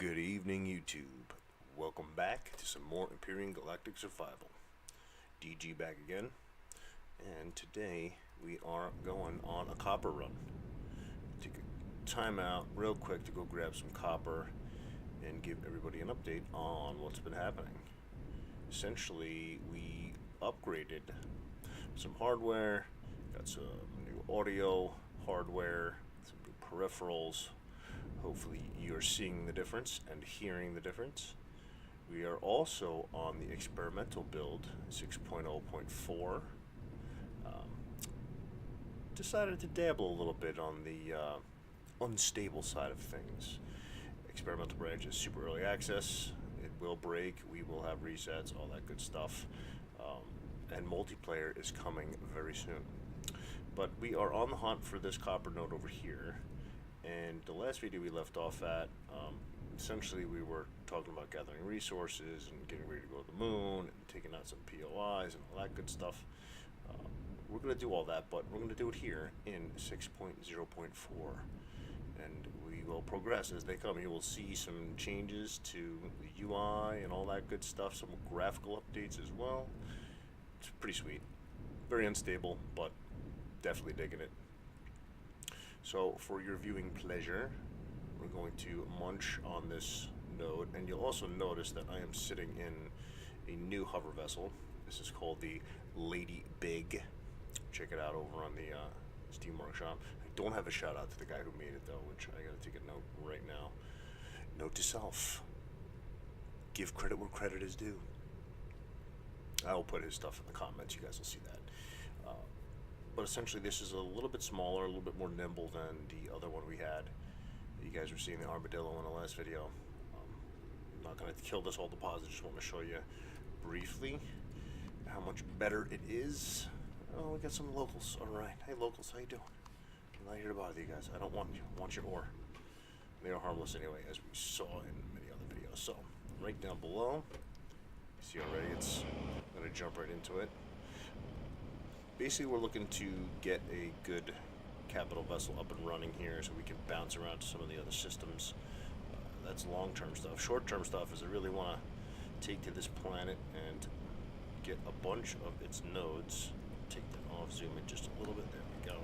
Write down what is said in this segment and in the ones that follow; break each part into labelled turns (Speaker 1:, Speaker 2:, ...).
Speaker 1: Good evening, YouTube. Welcome back to some more Empyrion Galactic Survival. DG back again, and today we are going on a copper run. Take a time out real quick to go grab some copper and give everybody an update on what's been happening. Essentially, we upgraded some hardware, got some new audio hardware, some new peripherals. Hopefully you're seeing the difference and hearing the difference. We are also on the experimental build 6.0.4. Decided to dabble a little bit on the unstable side of things. Experimental branch is super early access. It will break. We will have resets, all that good stuff. And multiplayer is coming very soon. But we are on the hunt for this copper node over here. And the last video we left off at, essentially we were talking about gathering resources and getting ready to go to the moon and taking out some POIs and all that good stuff. We're going to do all that, but we're going to do it here in 6.0.4. And we will progress as they come. You will see some changes to the UI and all that good stuff, some graphical updates as well. It's pretty sweet. Very unstable, but definitely digging it. So for your viewing pleasure, we're going to munch on this node, and you'll also notice that I am sitting in a new hover vessel. This is called the Ladybug. Check it out over on the Steam Workshop. I don't have a shout out to the guy who made it though, which I gotta take a note right now. Note to self: give credit where credit is due. I will put his stuff in the comments. You guys will see that. But essentially this is a little bit smaller, a little bit more nimble than the other one we had. You guys were seeing the armadillo in the last video. I'm not going to kill this whole deposit, just want to show you briefly how much better it is. Oh, we got some locals. Alright, hey locals, how you doing? I'm not here to bother you guys. I don't want you. I want your ore. They are harmless anyway, as we saw in many other videos. So, right down below, you see already it's going to jump right into it. Basically, we're looking to get a good capital vessel up and running here so we can bounce around to some of the other systems. That's long-term stuff. Short-term stuff is I really want to take to this planet and get a bunch of its nodes. Take that off, zoom in just a little bit. There we go.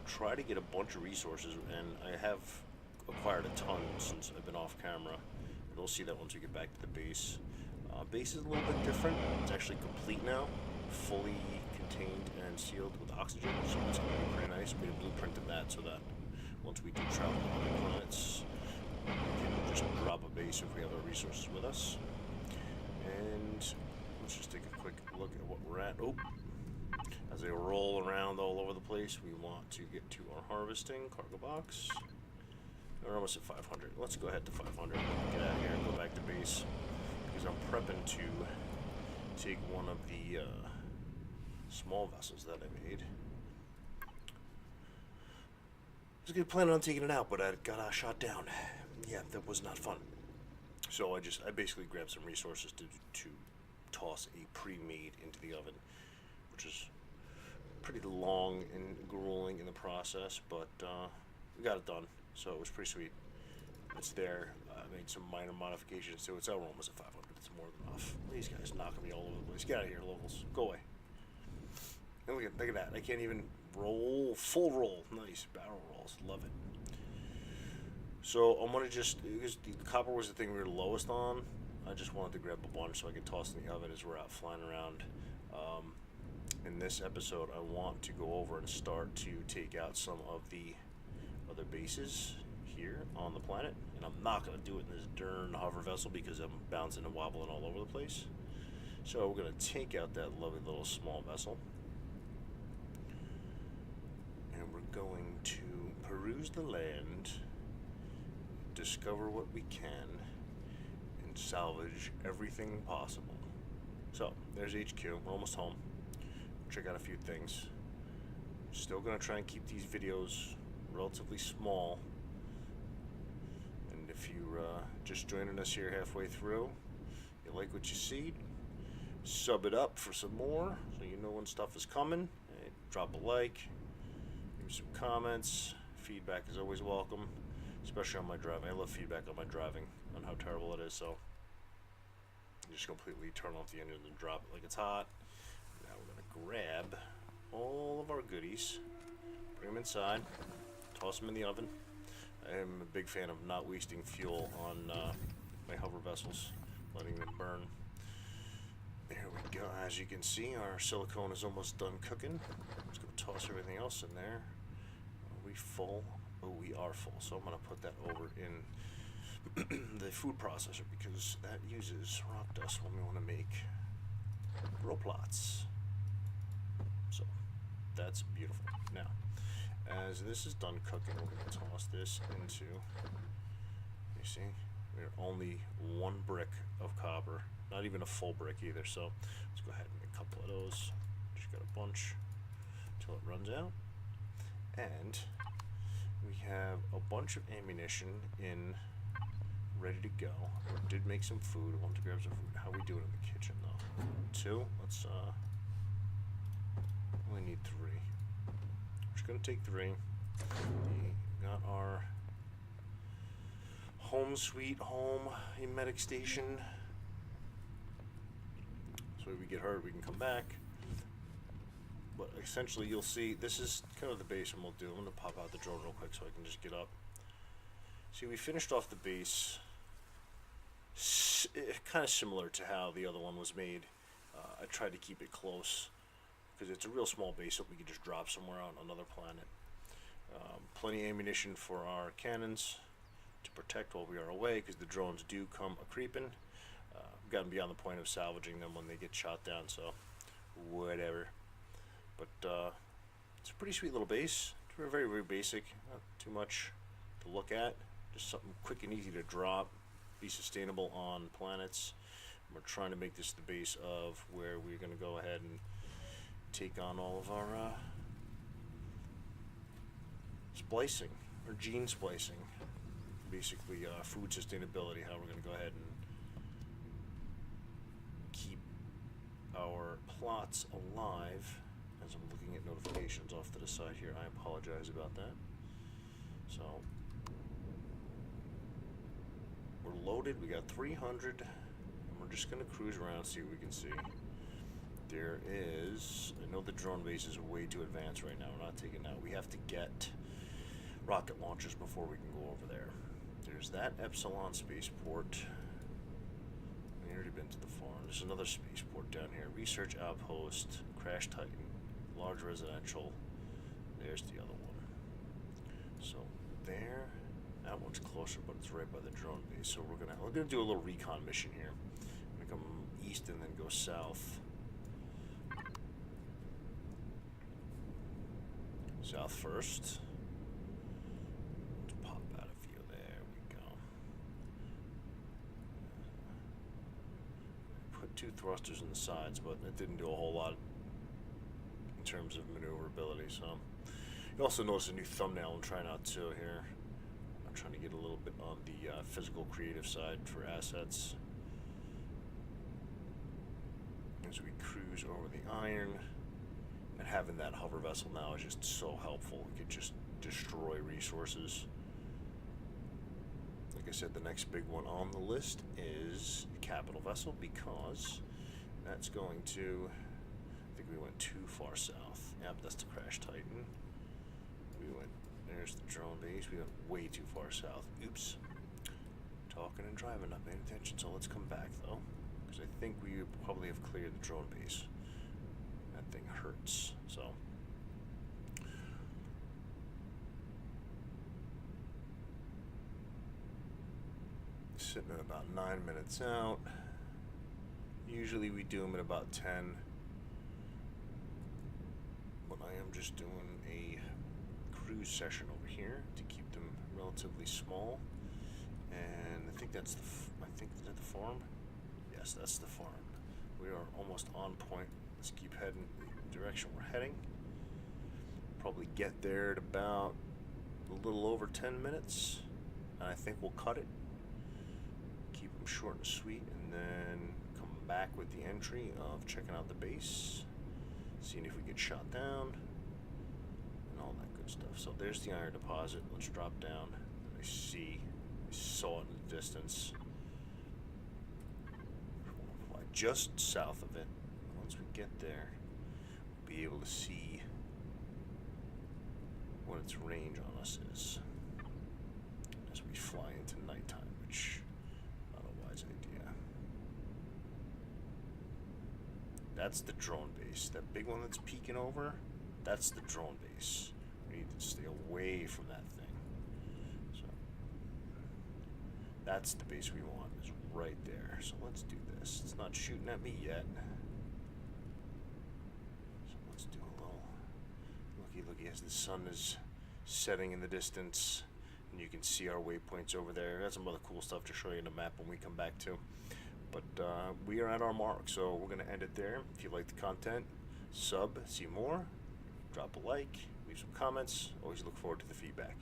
Speaker 1: Try to get a bunch of resources, and I have acquired a ton since I've been off camera. And we'll see that once we get back to the base. Base is a little bit different. It's actually complete now, fully contained and sealed with oxygen, so it's going to be pretty nice. We made a blueprint of that so that once we do travel to other planets, we can just drop a base if we have our resources with us. And let's just take a quick look at what we're at. Oh, as they roll around all over the place, we want to get to our harvesting cargo box. We're almost at 500. Let's go ahead to 500. Get out of here and go back to base, because I'm prepping to take one of the small vessels that I made. I was planning on taking it out, but I got shot down. Yeah, that was not fun. So I basically grabbed some resources to toss a pre-made into the oven, which is pretty long and grueling in the process, but we got it done, so it was pretty sweet. It's there. I made some minor modifications to it, so we're almost at 500. It's more than enough. These guys knocking me all over the place. Get out of here, locals. Go away. And look at that. I can't even roll. Full roll. Nice. Barrel rolls. Love it. So I'm going to just, because the copper was the thing we were lowest on, I just wanted to grab a bunch so I could toss in the oven as we're out flying around. In this episode, I want to go over and start to take out some of the other bases here on the planet. And I'm not going to do it in this darn hover vessel because I'm bouncing and wobbling all over the place. So we're going to take out that lovely little small vessel. And we're going to peruse the land, discover what we can, and salvage everything possible. So there's HQ. We're almost home. Check out a few things. Still going to try and keep these videos relatively small. And if you're just joining us here halfway through, you like what you see, sub it up for some more so you know when stuff is coming. Drop a like, give me some comments. Feedback is always welcome. especially on my driving. I love feedback on my driving, on how terrible it is, so just completely turn off the engine and drop it like it's hot. Now we're going to grab all of our goodies, bring them inside, toss them in the oven. I am a big fan of not wasting fuel on my hover vessels, letting them burn. There we go. As you can see, our silicone is almost done cooking. Let's go toss everything else in there. Are we full? Oh, we are full. So I'm going to put that over in the food processor because that uses rock dust when we want to make grow plots. So that's beautiful. Now, as this is done cooking, we're going to toss this into, you see, we're only 1 brick of copper, not even a full brick either, so let's go ahead and make a couple of those. Just got a bunch until it runs out. And we have a bunch of ammunition in, ready to go. We did make some food. I want to grab some food. How are we doing in the kitchen though? 2? Let's only need 3. We're just gonna take 3. We got our home sweet home medic station. So if we get hurt, we can come back. But essentially, you'll see this is kind of the base, and we'll do. I'm gonna pop out the drone real quick so I can just get up. See, we finished off the base, kind of similar to how the other one was made. I tried to keep it close because it's a real small base that we could just drop somewhere on another planet. Plenty of ammunition for our cannons to protect while we are away, because the drones do come a-creeping. We've gotten beyond the point of salvaging them when they get shot down, so whatever. But it's a pretty sweet little base. It's very, very basic. Not too much to look at. Just something quick and easy to drop, be sustainable on planets. We're trying to make this the base of where we're going to go ahead and take on all of our splicing, or gene splicing. Basically food sustainability, how we're going to go ahead and keep our plots alive. As I'm looking at notifications off to the side here, I apologize about that. So we're loaded, we got 300, and we're just going to cruise around, see what we can see. There is, I know the drone base is way too advanced right now, we're not taking that. We have to get rocket launchers before we can go over there. There's that Epsilon Spaceport. We've already been to the farm. There's another spaceport down here. Research Outpost, Crash Titan, large residential. There's the other one. So there, that one's closer, but it's right by the drone base. So we're gonna do a little recon mission here. We're gonna come east and then go south. South first. Let's pop out a few. There we go. Put 2 thrusters in the sides, but it didn't do a whole lot in terms of maneuverability. So you also notice a new thumbnail I'm trying out too here. I'm trying to get a little bit on the physical creative side for assets. As we cruise over the iron. And having that hover vessel now is just so helpful. It could just destroy resources. Like I said, the next big one on the list is the capital vessel, because that's going to, I think we went too far south. Yep, that's the Crash Titan. There's the drone base. We went way too far south. Oops. Talking and driving, not paying attention. So let's come back though, because I think we probably have cleared the drone base. That thing hurts. So sitting at about 9 minutes out. Usually we do them at about 10, but I am just doing a cruise session over here to keep them relatively small. And I think that's is that the farm? Yes, that's the farm. We are almost on point. Let's keep heading the direction we're heading. Probably get there at about a little over 10 minutes, and I think we'll cut it. Keep them short and sweet, and then come back with the entry of checking out the base, seeing if we get shot down, and all that good stuff. So there's the iron deposit. Let's drop down. I see saw it in the distance. Just south of it. Once we get there, we'll be able to see what its range on us is as we fly into nighttime, which not a wise idea. That's the drone base. That big one that's peeking over, that's the drone base. We need to stay away from that thing. So that's the base we want, is right there. So let's do this. It's not shooting at me yet. So let's do a little looky as the sun is setting in the distance. And you can see our waypoints over there. Got some other cool stuff to show you in the map when we come back to. But we are at our mark, so we're going to end it there. If you like the content, sub, see more, drop a like, leave some comments. Always look forward to the feedback.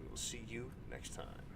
Speaker 1: We will see you next time.